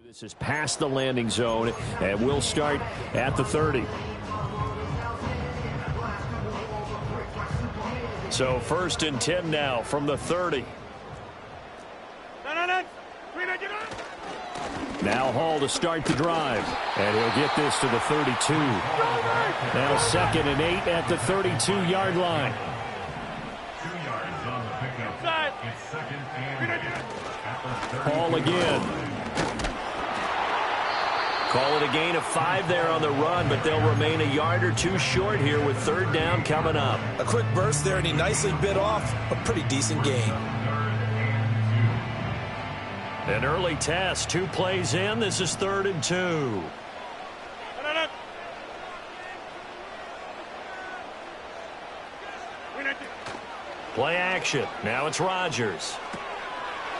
This is past the landing zone, and we'll start at the 30. So 1st and 10 now from the 30. Now Hall to start the drive, and he'll get this to the 32. Now 2nd and 8 at the 32-yard line. 2 yards on the pickup. It's 2nd and 8. Hall again. Call it a gain of 5 there on the run, but they'll remain a yard or 2 short here with 3rd down coming up. A quick burst there, and he nicely bit off a pretty decent gain. An early test, 2 plays in. This is 3rd and 2. Play action. Now it's Rodgers.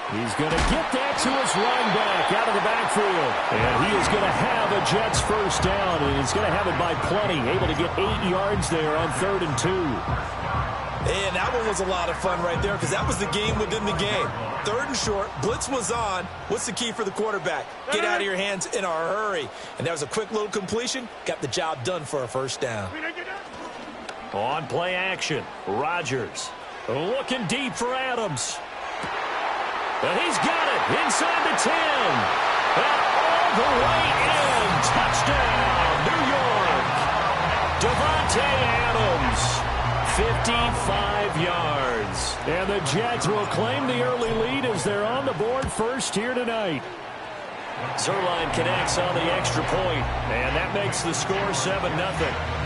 He's going to get that to his linebacker out of the backfield. And he is going to have a Jets 1st down, and he's going to have it by plenty. Able to get 8 yards there on 3rd and 2. And that one was a lot of fun right there because that was the game within the game. 3rd and short, blitz was on. What's the key for the quarterback? Get out of your hands in a hurry. And that was a quick little completion. Got the job done for a 1st down. On play action, Rodgers looking deep for Adams. And he's got it inside the 10. And all the way in. Touchdown, New York. Devontae Adams. 55 yards. And the Jets will claim the early lead as they're on the board first here tonight. Zerline connects on the extra point, and that makes the score 7-0.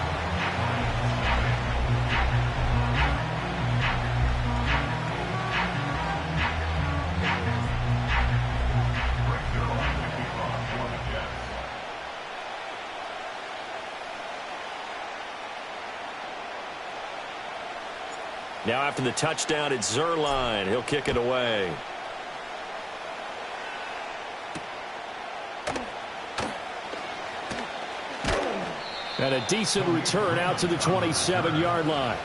Now after the touchdown, it's Zerline. He'll kick it away. And a decent return out to the 27-yard line.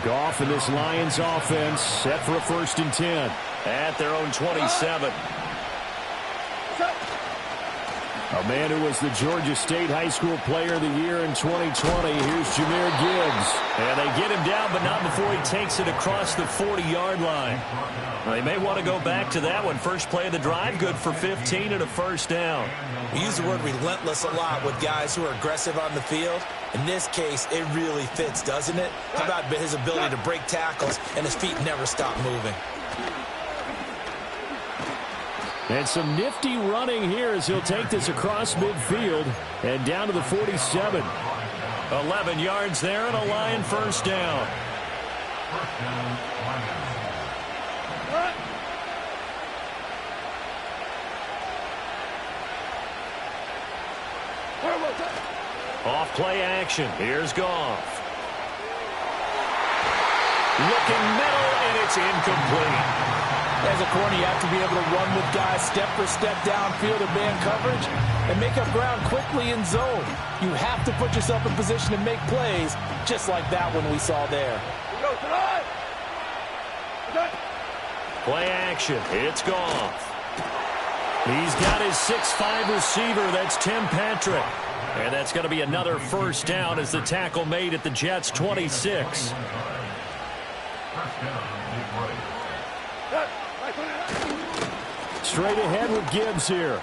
Goff and this Lions offense set for a 1st and 10 at their own 27. A man who was the Georgia State High School Player of the Year in 2020. Here's Jahmyr Gibbs. And they get him down, but not before he takes it across the 40-yard line. Well, they may want to go back to that one. First play of the drive, good for 15 and a 1st down. We use the word relentless a lot with guys who are aggressive on the field. In this case, it really fits, doesn't it? How about his ability to break tackles and his feet never stop moving? And some nifty running here as he'll take this across midfield and down to the 47. 11 yards there and a Lion 1st down. Off play action. Here's Goff. Looking middle, and it's incomplete. As a corner, you have to be able to run with guys step for step downfield or man coverage and make up ground quickly in zone. You have to put yourself in position to make plays, just like that one we saw there. Play action. It's Goff. He's got his 6'5" receiver. That's Tim Patrick. And that's going to be another 1st down as the tackle made at the Jets' 26. Straight ahead with Gibbs here.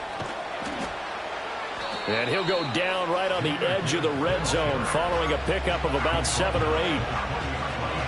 And he'll go down right on the edge of the red zone following a pickup of about 7 or 8.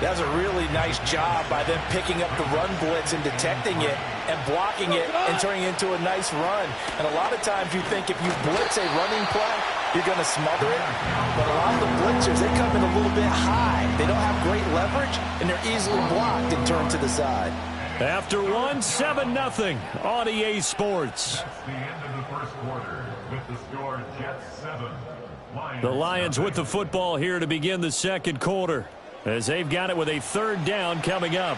That was a really nice job by them picking up the run blitz and detecting it and blocking it and turning it into a nice run. And a lot of times you think if you blitz a running play, you're going to smother it. But a lot of the blitzers, they come in a little bit high. They don't have great leverage, and they're easily blocked and turned to the side. After 7-0 on EA Sports. That's the end of the 1st quarter with the score Jets 7. The Lions with the football here to begin the 2nd quarter as they've got it with a 3rd down coming up.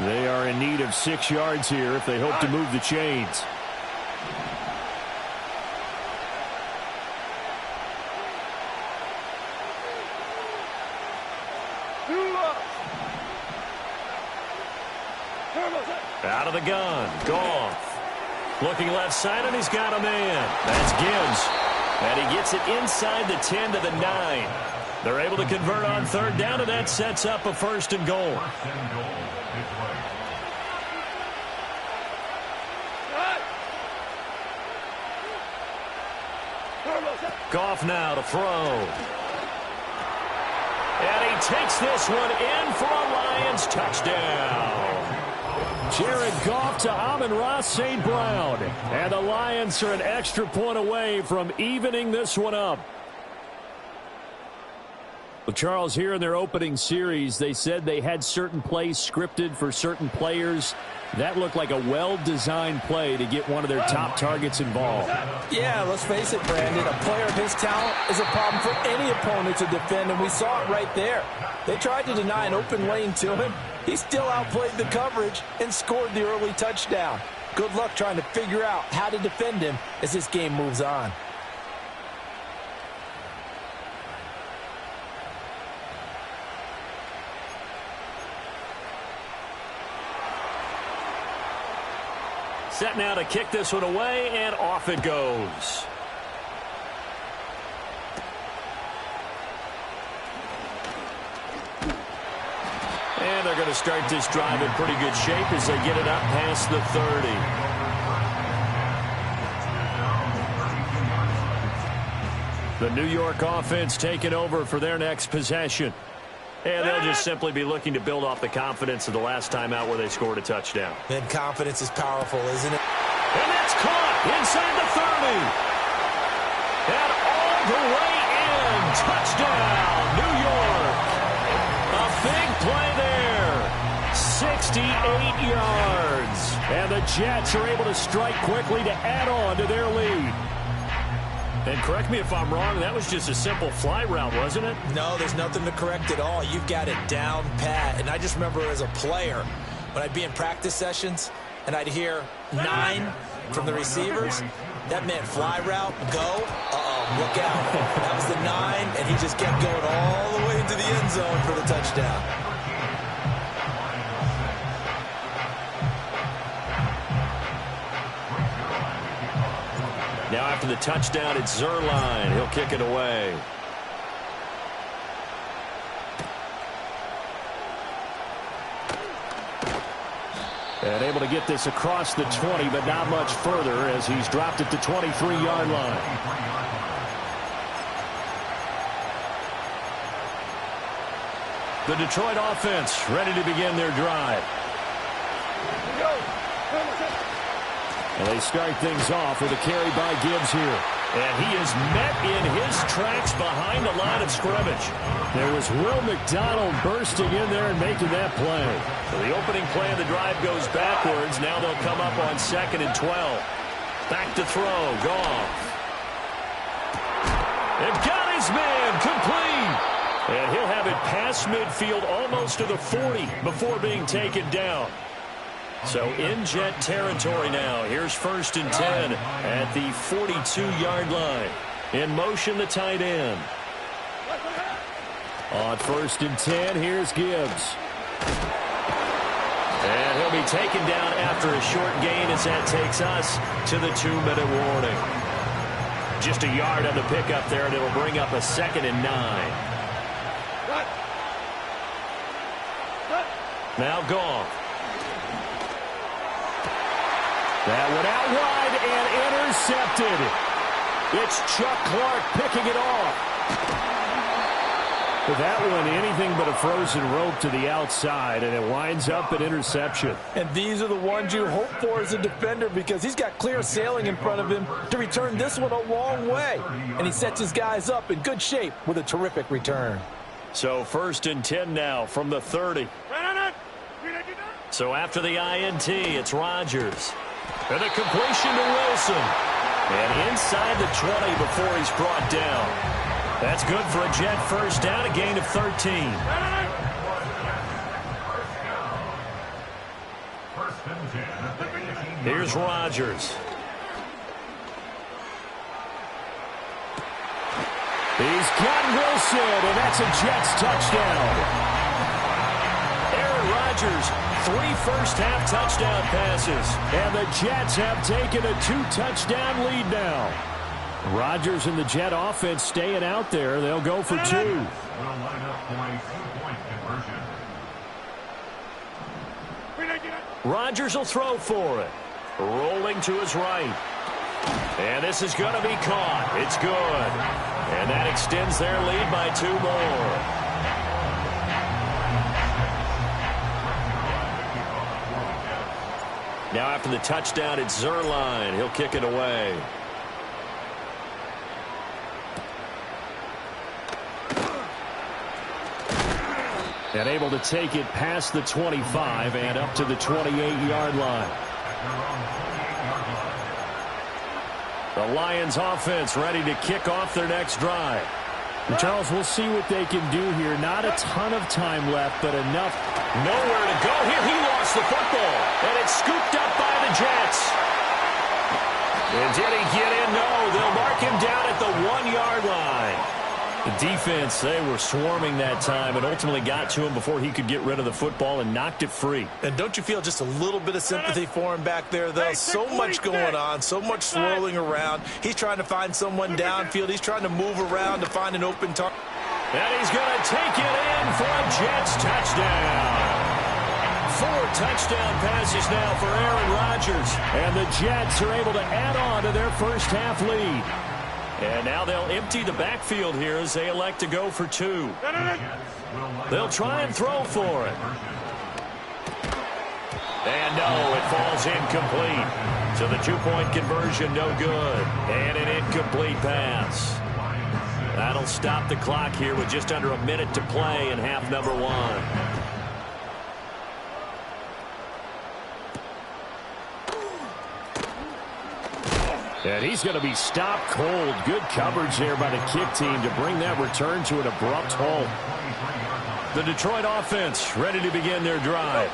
They are in need of 6 yards here if they hope to move the chains. Out of the gun. Goff. Looking left side, and he's got a man. That's Gibbs. And he gets it inside the 10 to the 9. They're able to convert on third down, and that sets up a 1st and goal. Goff now to throw. And he takes this one in for a Lions touchdown. Jared Goff to Amon-Ra St. Brown. And the Lions are an extra point away from evening this one up. Well, Charles, here in their opening series, they said they had certain plays scripted for certain players. That looked like a well-designed play to get one of their top targets involved. Yeah, let's face it, Brandon. A player of his talent is a problem for any opponent to defend, and we saw it right there. They tried to deny an open lane to him. He still outplayed the coverage and scored the early touchdown. Good luck trying to figure out how to defend him as this game moves on. Set now to kick this one away, and off it goes. And they're going to start this drive in pretty good shape as they get it up past the 30. The New York offense taking over for their next possession. And they'll just simply be looking to build off the confidence of the last time out where they scored a touchdown. And confidence is powerful, isn't it? And that's caught inside the 30. And all the way in. Touchdown, New York. A big play there. 68 yards. And the Jets are able to strike quickly to add on to their lead. And correct me if I'm wrong, that was just a simple fly route, wasn't it? No, there's nothing to correct at all. You've got it down pat. And I just remember as a player, when I'd be in practice sessions and I'd hear 9 from the receivers, that meant fly route, go, look out. That was the 9, and he just kept going all the way into the end zone for the touchdown. Now after the touchdown, it's Zerline. He'll kick it away. And able to get this across the 20, but not much further as he's dropped at the 23-yard line. The Detroit offense ready to begin their drive. And they start things off with a carry by Gibbs here. And he is met in his tracks behind the line of scrimmage. There was Will McDonald bursting in there and making that play. So the opening play of the drive goes backwards. Now they'll come up on 2nd and 12. Back to throw. Goff. And got his man complete. And he'll have it past midfield almost to the 40 before being taken down. So in Jet territory now. Here's 1st and 10 at the 42-yard line. In motion, the tight end. On 1st and 10, here's Gibbs. And he'll be taken down after a short gain as that takes us to the 2-minute warning. Just a yard on the pickup there, and it'll bring up a 2nd and 9. Now Goff. That went out wide and intercepted. It's Chuck Clark picking it off. With that one, anything but a frozen rope to the outside, and it winds up an interception. And these are the ones you hope for as a defender because he's got clear sailing in front of him to return this one a long way. And he sets his guys up in good shape with a terrific return. So 1st and 10 now from the 30. So after the INT, it's Rodgers. And a completion to Wilson. And inside the 20 before he's brought down. That's good for a Jet first down, a gain of 13. Here's Rodgers. He's got Wilson, and that's a Jets touchdown. Aaron Rodgers Rodgers, 3 first-half touchdown passes. And the Jets have taken a 2-touchdown lead now. Rodgers and the Jet offense staying out there. They'll go for 2. Will line up for a 2-point conversion. Rodgers will throw for it. Rolling to his right. And this is going to be caught. It's good. And that extends their lead by 2 more. Now after the touchdown, it's Zerline. He'll kick it away. And able to take it past the 25 and up to the 28-yard line. The Lions offense ready to kick off their next drive. And Charles, we'll see what they can do here. Not a ton of time left, but enough. Nowhere to go here. He lost the football. And it's scooped up by the Jets. And did he get in? No. They'll mark him down at the 1-yard line. The defense, they were swarming that time and ultimately got to him before he could get rid of the football and knocked it free. And don't you feel just a little bit of sympathy for him back there, though? So much going on, so much swirling around. He's trying to find someone downfield. He's trying to move around to find an open target. And he's going to take it in for a Jets touchdown. 4 touchdown passes now for Aaron Rodgers. And the Jets are able to add on to their first half lead. And now they'll empty the backfield here as they elect to go for 2. They'll try and throw for it. And no, it falls incomplete. So the 2-point conversion no good. And an incomplete pass. That'll stop the clock here with just under a minute to play in half number 1. And he's going to be stopped cold. Good coverage there by the kick team to bring that return to an abrupt halt. The Detroit offense ready to begin their drive.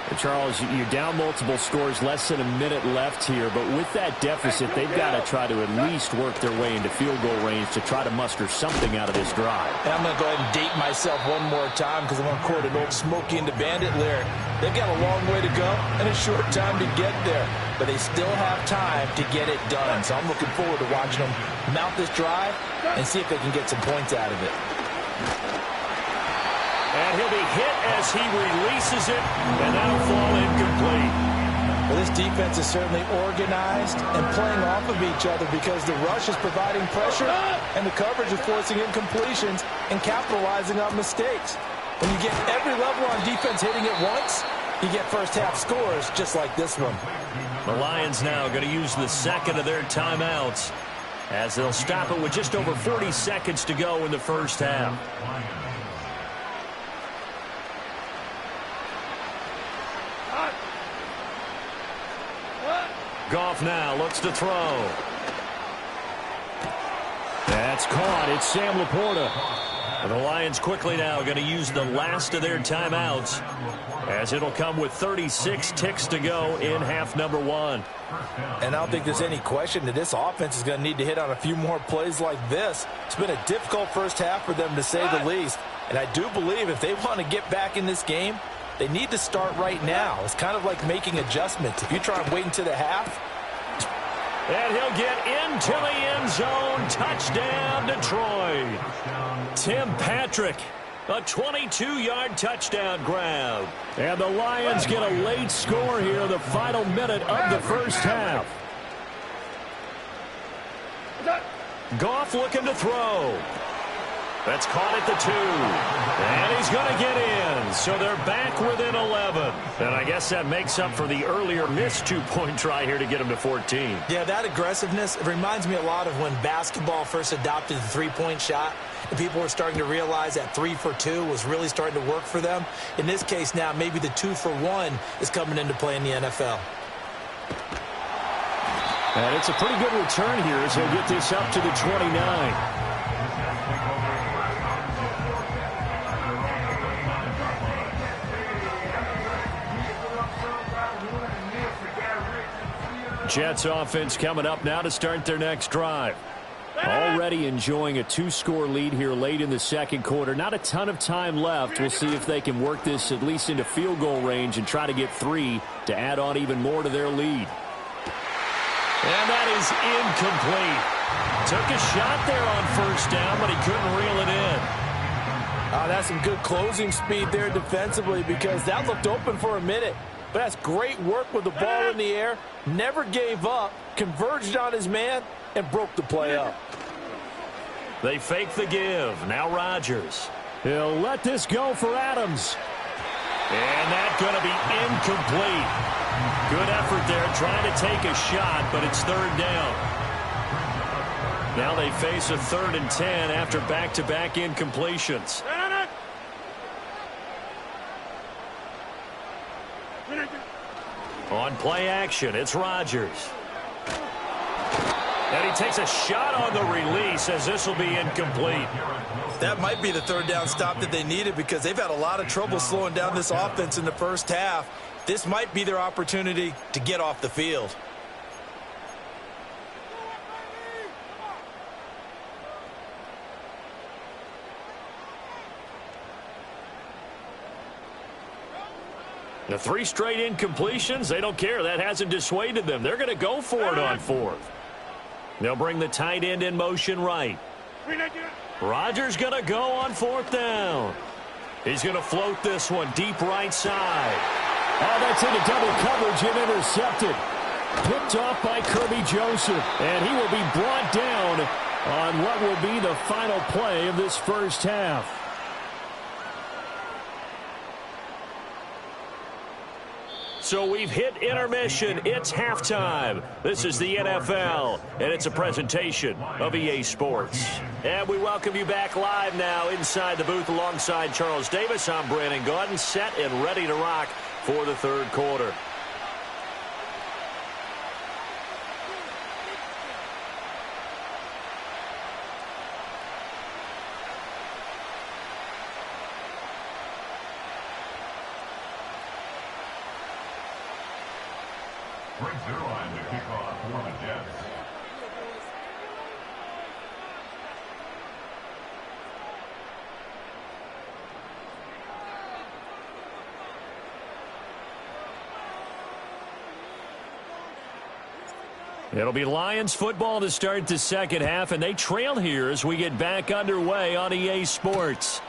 And Charles, you're down multiple scores, less than a minute left here. But with that deficit, they've got to try to at least work their way into field goal range to try to muster something out of this drive. And I'm going to go ahead and date myself one more time because I'm going to quote an old Smokey and the Bandit lyric. They've got a long way to go and a short time to get there. But they still have time to get it done. So I'm looking forward to watching them mount this drive and see if they can get some points out of it. And he'll be hit as he releases it, and that'll fall incomplete. Well, this defense is certainly organized and playing off of each other because the rush is providing pressure and the coverage is forcing incompletions and capitalizing on mistakes. When you get every level on defense hitting it once, you get first-half scores just like this one. The Lions now going to use the second of their timeouts as they'll stop it with just over 40 seconds to go in the first half. Goff now looks to throw. That's caught. It's Sam Laporta. And the Lions quickly now going to use the last of their timeouts as it'll come with 36 ticks to go in half number 1. And I don't think there's any question that this offense is going to need to hit on a few more plays like this. It's been a difficult first half for them, to say the least. And I do believe if they want to get back in this game, they need to start right now. It's kind of like making adjustments. If you try and wait until the half. And he'll get into the end zone. Touchdown, Detroit. Tim Patrick, a 22-yard touchdown grab. And the Lions get a late score here in the final minute of the first half. Goff looking to throw. That's caught at the 2. And he's going to get in. So they're back within 11. And I guess that makes up for the earlier missed 2-point try here to get them to 14. Yeah, that aggressiveness, it reminds me a lot of when basketball first adopted the three-point shot. And people were starting to realize that 3 for 2 was really starting to work for them. In this case now, maybe the 2 for 1 is coming into play in the NFL. And it's a pretty good return here as he'll get this up to the 29. Jets offense coming up now to start their next drive. Already enjoying a 2-score lead here late in the second quarter. Not a ton of time left. We'll see if they can work this at least into field goal range and try to get 3 to add on even more to their lead. And that is incomplete. Took a shot there on first down, but he couldn't reel it in. That's some good closing speed there defensively, because that looked open for a minute. But that's great work with the ball in the air. Never gave up, converged on his man, and broke the play up. They fake the give. Now Rodgers. He'll let this go for Adams. And that's going to be incomplete. Good effort there trying to take a shot, but it's third down. Now they face a 3rd and 10 after back-to-back incompletions. On play action, it's Rodgers. And he takes a shot on the release as this will be incomplete. That might be the 3rd down stop that they needed, because they've had a lot of trouble slowing down this offense in the first half. This might be their opportunity to get off the field. The 3 straight incompletions, they don't care. That hasn't dissuaded them. They're going to go for it on 4th. They'll bring the tight end in motion right. Rodgers going to go on 4th down. He's going to float this one deep right side. Oh, that's into double coverage and intercepted. Picked off by Kirby Joseph. And he will be brought down on what will be the final play of this first half. So we've hit intermission. It's halftime. This is the NFL, and it's a presentation of EA Sports. And we welcome you back live now inside the booth alongside Charles Davis. I'm Brandon Gaudin, set and ready to rock for the third quarter. Brings their line to kick off for the Jets. It'll be Lions football to start the second half, and they trail here as we get back underway on EA Sports.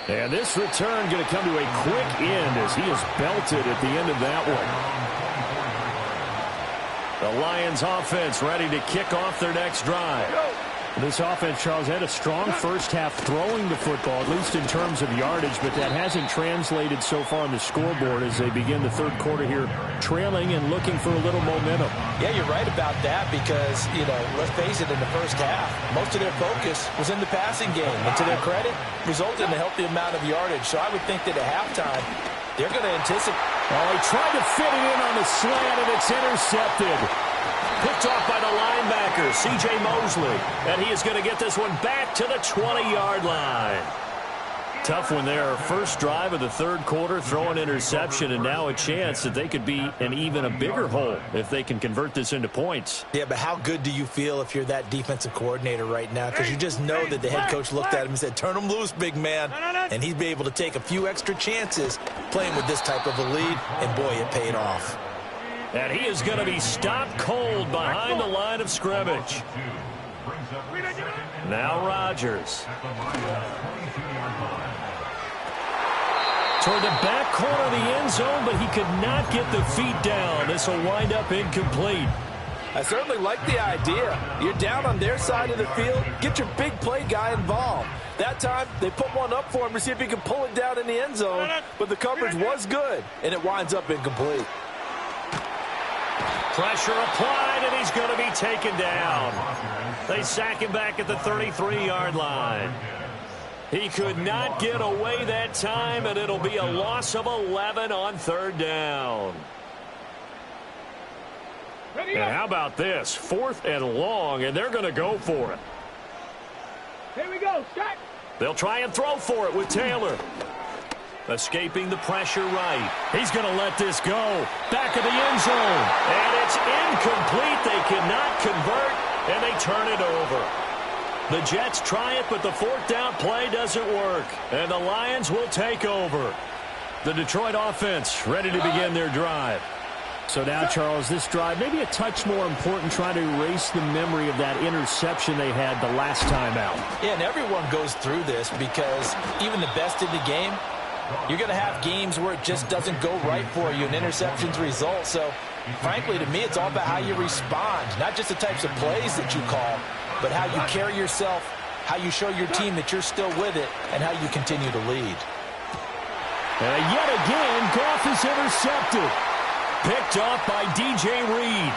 And this return going to come to a quick end as he is belted at the end of that one. The Lions offense ready to kick off their next drive. This offense, Charles, had a strong first half throwing the football, at least in terms of yardage, but that hasn't translated so far on the scoreboard as they begin the third quarter here, trailing and looking for a little momentum. Yeah, you're right about that because, let's face it, in the first half, most of their focus was in the passing game. And to their credit, resulted in a healthy amount of yardage. So I would think that at halftime, they're going to anticipate. Oh, he tried to fit it in on the slant, and it's intercepted. Picked off by the linebacker, C.J. Mosley. And he is going to get this one back to the 20-yard line. Tough one there. First drive of the third quarter, throw an interception, and now a chance that they could be in even a bigger hole if they can convert this into points. Yeah, but how good do you feel if you're that defensive coordinator right now? Because you just know that the head coach looked at him and said, turn him loose, big man. And he'd be able to take a few extra chances playing with this type of a lead, and boy, it paid off. And he is going to be stopped cold behind the line of scrimmage. Now Rodgers. Toward the back corner of the end zone, but he could not get the feet down. This will wind up incomplete. I certainly like the idea. You're down on their side of the field. Get your big play guy involved. That time, they put one up for him to see if he can pull it down in the end zone, but the coverage was good, and it winds up incomplete. Pressure applied, and he's going to be taken down. They sack him back at the 33-yard line. He could not get away that time, and it'll be a loss of 11 on third down. And how about this? 4th and long, and they're going to go for it. Here we go, Scott. They'll try and throw for it with Taylor. Escaping the pressure right. He's going to let this go. Back of the end zone. And it's incomplete. They cannot convert, and they turn it over. The Jets try it, but the fourth down play doesn't work. And the Lions will take over. The Detroit offense ready to begin their drive. So now, Charles, this drive maybe a touch more important, trying to erase the memory of that interception they had the last time out. Yeah, and everyone goes through this because even the best in the game, you're going to have games where it just doesn't go right for you and interceptions result. So, frankly, to me, it's all about how you respond, not just the types of plays that you call, but how you carry yourself, how you show your team that you're still with it, and how you continue to lead. And yet again, Goff is intercepted. Picked off by DJ Reed.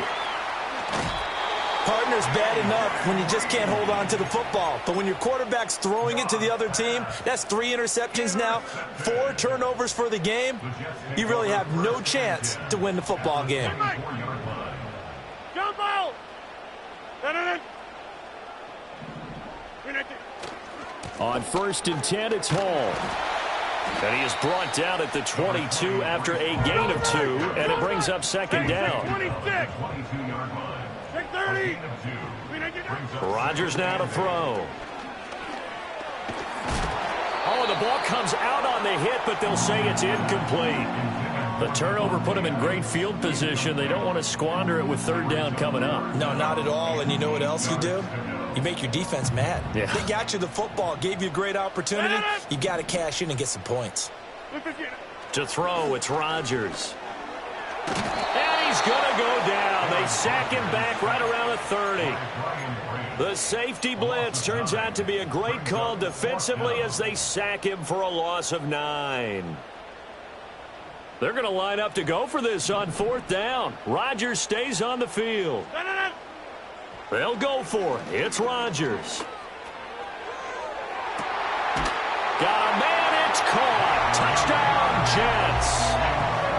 Partner's bad enough when you just can't hold on to the football. But when your quarterback's throwing it to the other team, that's 3 interceptions now, 4 turnovers for the game. You really have no chance to win the football game. Jump out! On 1st and 10, it's Hall. And he is brought down at the 22 after a gain of 2, and it brings up second down. 26. 30. Rodgers now to throw. Oh, the ball comes out on the hit, but they'll say it's incomplete. The turnover put them in great field position. They don't want to squander it with third down coming up. No, not at all. And you know what else you do? You make your defense mad. Yeah. They got you the football, gave you a great opportunity. You got to cash in and get some points. To throw, it's Rodgers. And he's going to go down. They sack him back right around the 30. The safety blitz turns out to be a great call defensively as they sack him for a loss of 9. They're going to line up to go for this on 4th down. Rodgers stays on the field. They'll go for it. It's Rodgers. Got a man. It's caught. Touchdown, Jets.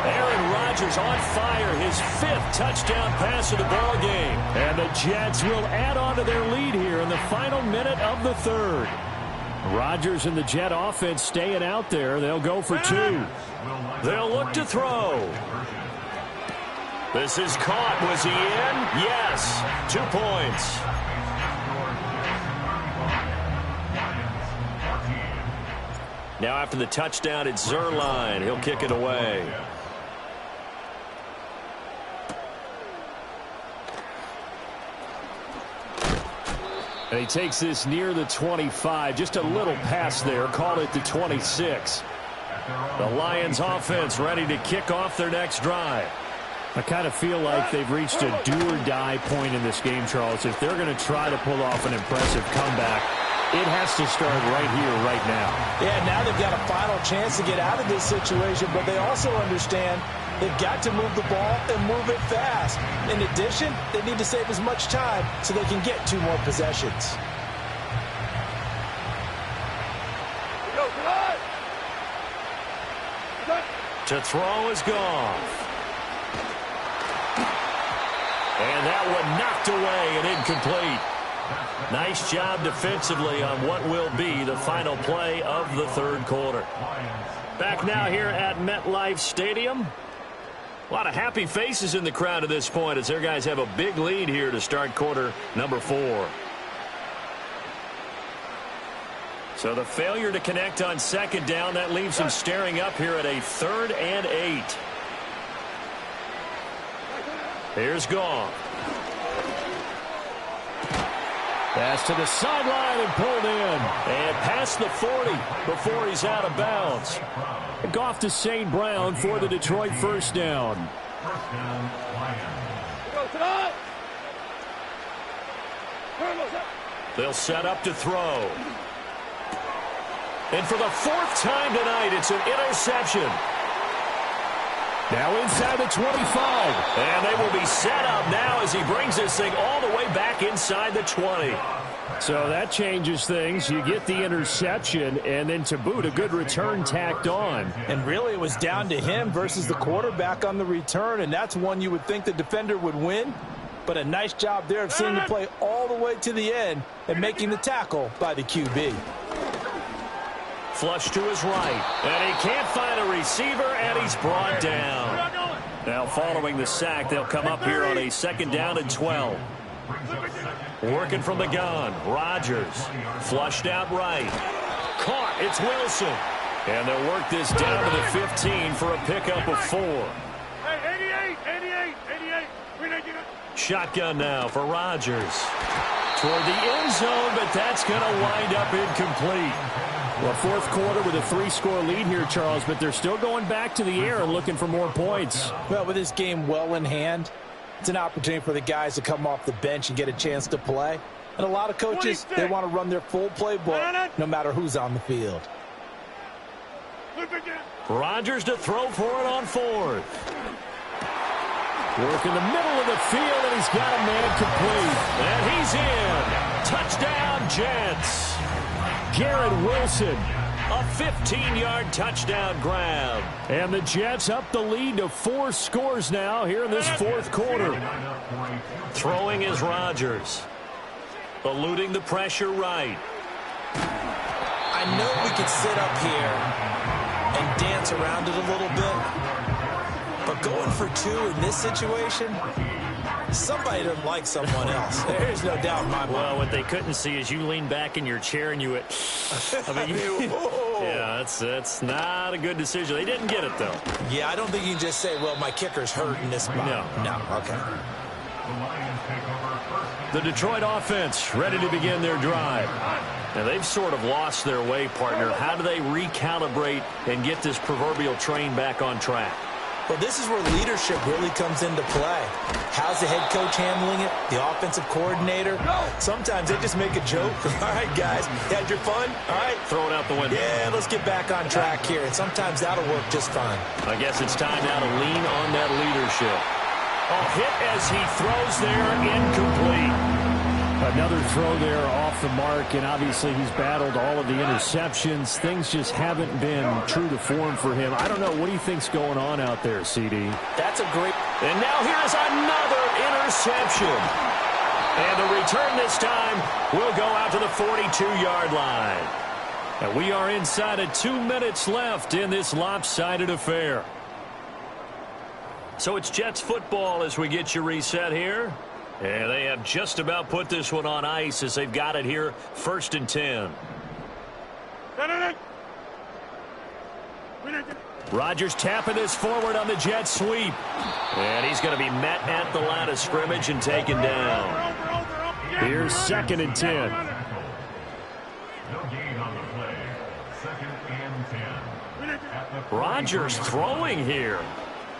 Aaron Rodgers on fire. His 5th touchdown pass of the ball game. And the Jets will add on to their lead here in the final minute of the 3rd. Rodgers and the Jet offense staying out there. They'll go for 2. They'll look to throw. This is caught. Was he in? Yes. 2 points. Now after the touchdown, it's Zerline. He'll kick it away. And he takes this near the 25. Just a little pass there. Call it the 26. The Lions offense ready to kick off their next drive. I kind of feel like they've reached a do-or-die point in this game, Charles. If they're going to try to pull off an impressive comeback, it has to start right here, right now. Yeah, now they've got a final chance to get out of this situation, but they also understand they've got to move the ball and move it fast. In addition, they need to save as much time so they can get 2 more possessions. To throw is Goff. And that one knocked away and incomplete. Nice job defensively on what will be the final play of the 3rd quarter. Back now here at MetLife Stadium. A lot of happy faces in the crowd at this point as their guys have a big lead here to start quarter number 4. So the failure to connect on 2nd down, that leaves them staring up here at a 3rd and 8. Here's Goff. Pass to the sideline and pulled in. And past the 40 before he's out of bounds. Goff to St. Brown for the Detroit 1st down. They'll set up to throw. And for the 4th time tonight, it's an interception. Now inside the 25. And they will be set up now as he brings this thing all the way back inside the 20. So that changes things. You get the interception, and then to boot, a good return tacked on. And really, it was down to him versus the quarterback on the return, and that's one you would think the defender would win. But a nice job there of seeing the play all the way to the end and making the tackle by the QB. Flush to his right. And he can't find a receiver, and he's brought down. Now, following the sack, they'll come up here on a 2nd down and 12. Working from the gun. Rodgers. Flushed out right. Caught. It's Wilson. And they'll work this down to the 15 for a pickup of 4. Hey, 88. Shotgun now for Rodgers. Toward the end zone, but that's going to wind up incomplete. Well, 4th quarter with a 3-score lead here, Charles, but they're still going back to the air and looking for more points. Well, with this game well in hand, it's an opportunity for the guys to come off the bench and get a chance to play. And a lot of coaches, they want to run their full playbook no matter who's on the field. Rodgers to throw for it on 4th. Work in the middle of the field, and he's got a man complete. And he's in. Touchdown, Jets. Garrett Wilson, a 15-yard touchdown grab. And the Jets up the lead to 4 scores now here in this 4th quarter. Throwing is Rodgers. Eluding the pressure right. I know we could sit up here and dance around it a little bit. But going for 2 in this situation, somebody doesn't like someone else. There's no doubt in my mind. Well, what they couldn't see is you lean back in your chair and you went, yeah, that's not a good decision. They didn't get it, though. Yeah, I don't think you can just say, well, my kicker's hurt in this spot. No, okay. The Detroit offense ready to begin their drive. Now, they've sort of lost their way, partner. How do they recalibrate and get this proverbial train back on track? Well, this is where leadership really comes into play. How's the head coach handling it? The offensive coordinator? Sometimes they just make a joke. All right, guys, you had your fun? All right. Throw it out the window. Yeah, let's get back on track here. And sometimes that'll work just fine. I guess it's time now to lean on that leadership. Oh, hit as he throws there, incomplete. Another throw there off the mark, and obviously he's battled all of the interceptions. Things just haven't been true to form for him. I don't know. What do you think's going on out there, CD? That's a great... And now here's another interception. And the return this time will go out to the 42-yard line. And we are inside of 2 minutes left in this lopsided affair. So it's Jets football as we get you reset here. And they have just about put this one on ice as they've got it here, 1st and 10. Rodgers tapping this forward on the jet sweep. And he's going to be met at the line of scrimmage and taken down. Here's 2nd and 10. No gain on the play. 2nd and 10. Rodgers throwing here.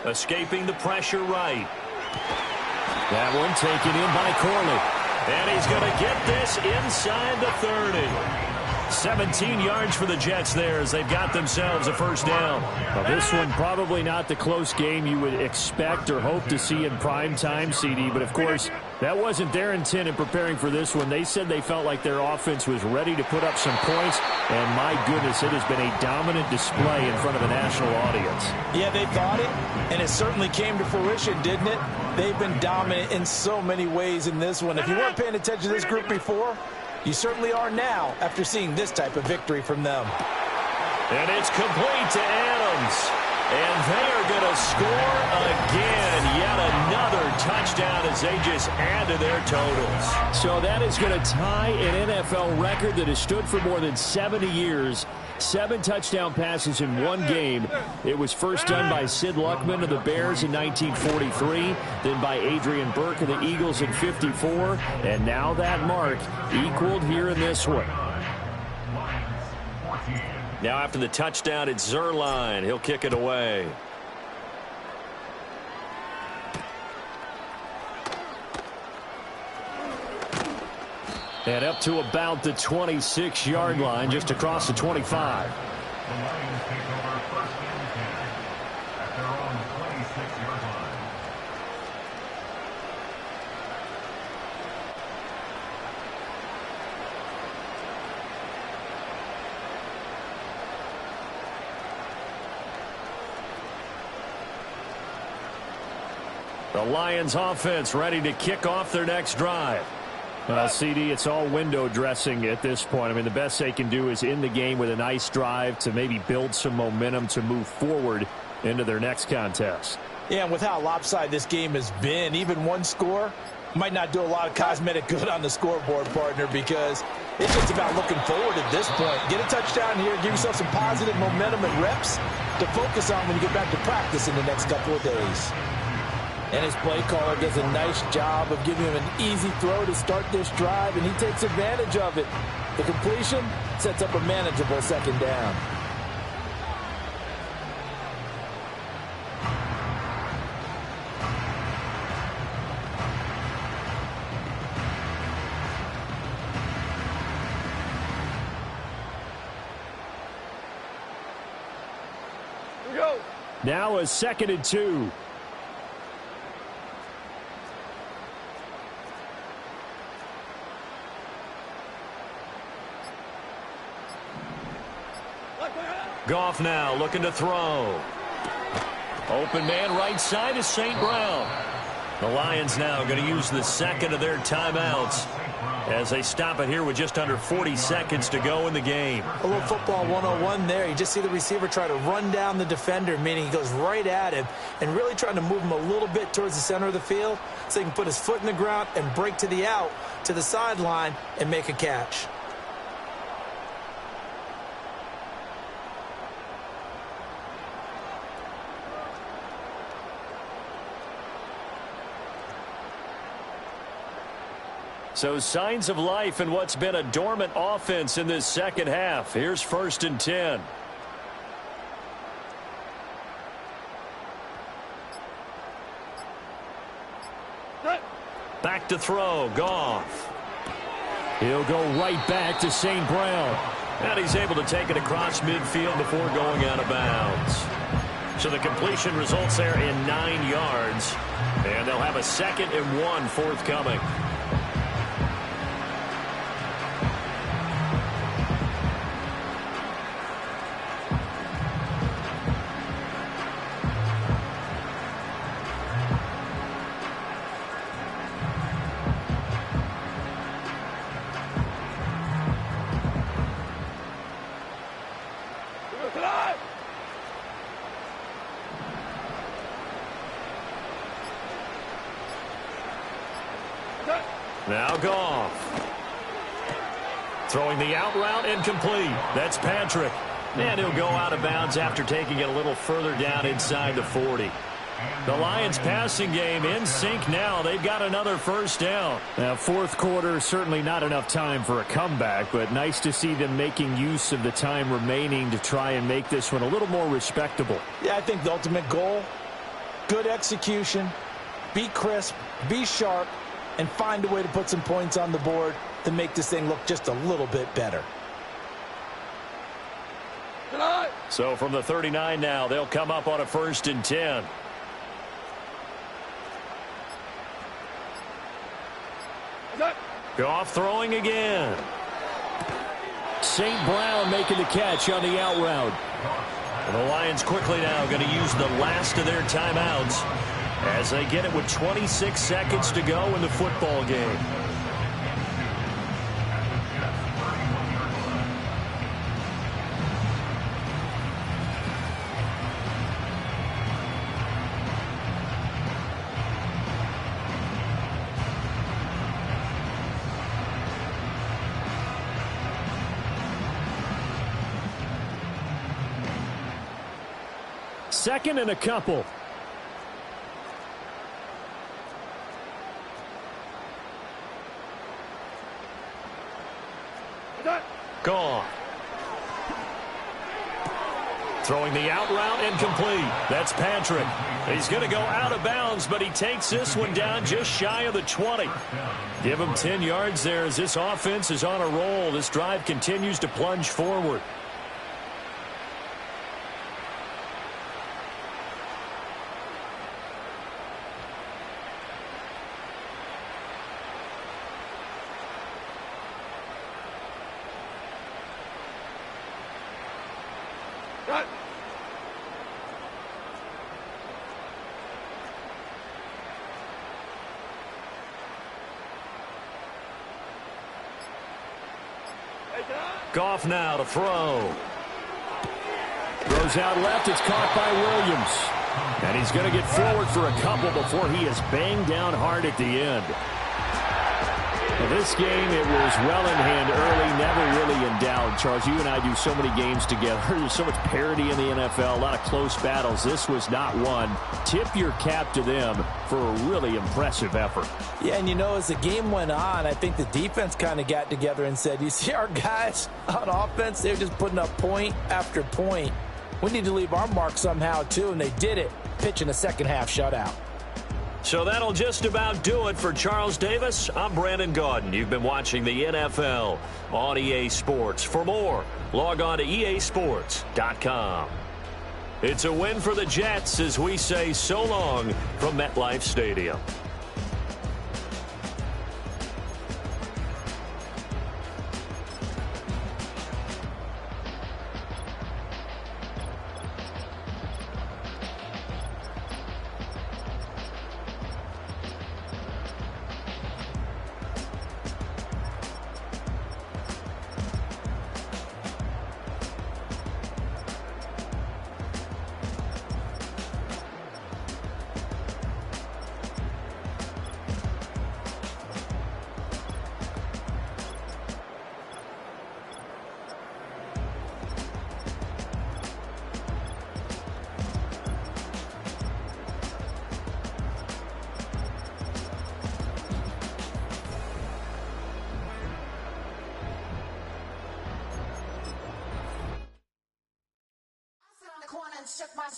Escaping the pressure right. That one taken in by Corley. And he's going to get this inside the 30. 17 yards for the Jets there as they've got themselves a 1st down. Well, this one probably not the close game you would expect or hope to see in prime time, CD. But, of course, that wasn't their intent in preparing for this one. They said they felt like their offense was ready to put up some points. And, my goodness, it has been a dominant display in front of a national audience. Yeah, they thought it, and it certainly came to fruition, didn't it? They've been dominant in so many ways in this one. If you weren't paying attention to this group before, you certainly are now after seeing this type of victory from them. And it's complete to Adams. And they are going to score again. Yet another touchdown as they just add to their totals. So that is going to tie an NFL record that has stood for more than 70 years. 7 touchdown passes in one game. It was first done by Sid Luckman of the Bears in 1943, then by Adrian Burke of the Eagles in 54, and now that mark equaled here in this one. Now after the touchdown, it's Zerline. He'll kick it away. And up to about the 26-yard line, just across the 25. The Lions take over 1st and 10 at their own 26-yard line. The Lions offense ready to kick off their next drive. Well, CD, it's all window dressing at this point. I mean, the best they can do is in the game with a nice drive to maybe build some momentum to move forward into their next contest. Yeah, and with how lopsided this game has been, even one score might not do a lot of cosmetic good on the scoreboard, partner, because it's just about looking forward at this point. Get a touchdown here, give yourself some positive momentum and reps to focus on when you get back to practice in the next couple of days. And his play caller does a nice job of giving him an easy throw to start this drive, and he takes advantage of it. The completion sets up a manageable second down. Now a 2nd and 2. Goff now looking to throw. Open man right side is St. Brown. The Lions now going to use the second of their timeouts as they stop it here with just under 40 seconds to go in the game. A little football 101 there. You just see the receiver try to run down the defender, meaning he goes right at him and really trying to move him a little bit towards the center of the field so he can put his foot in the ground and break to the out, to the sideline, and make a catch. So signs of life in what's been a dormant offense in this second half. Here's 1st and 10. Back to throw, Goff. He'll go right back to St. Brown. And he's able to take it across midfield before going out of bounds. So the completion results there in 9 yards. And they'll have a 2nd and 1 forthcoming. Now Goff. Throwing the out route incomplete. That's Patrick. And he'll go out of bounds after taking it a little further down inside the 40. The Lions passing game in sync now. They've got another 1st down. Now, 4th quarter, certainly not enough time for a comeback, but nice to see them making use of the time remaining to try and make this one a little more respectable. Yeah, I think the ultimate goal, good execution, be crisp, be sharp, and find a way to put some points on the board to make this thing look just a little bit better. So from the 39 now, they'll come up on a 1st and 10. Goff throwing again. St. Brown making the catch on the out route. And the Lions quickly now going to use the last of their timeouts as they get it with 26 seconds to go in the football game. Second and a couple. Gone. Throwing the out route incomplete. That's Patrick. He's going to go out of bounds, but he takes this one down just shy of the 20. Give him 10 yards there as this offense is on a roll. This drive continues to plunge forward. Goff now to throw. Throws out left. It's caught by Williams. And he's going to get forward for a couple before he is banged down hard at the end. Well, this game, it was well in hand early, never really in doubt. Charles, you and I do so many games together. There's so much parity in the NFL, a lot of close battles. This was not one. Tip your cap to them for a really impressive effort. Yeah, and as the game went on, I think the defense kind of got together and said, you see our guys on offense, they're just putting up point after point. We need to leave our mark somehow, too, and they did it, pitching a second-half shutout. So that'll just about do it for Charles Davis. I'm Brandon Gaudin. You've been watching the NFL on EA Sports. For more, log on to easports.com. It's a win for the Jets as we say so long from MetLife Stadium.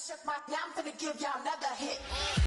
Shook my, now I'm finna give y'all another hit.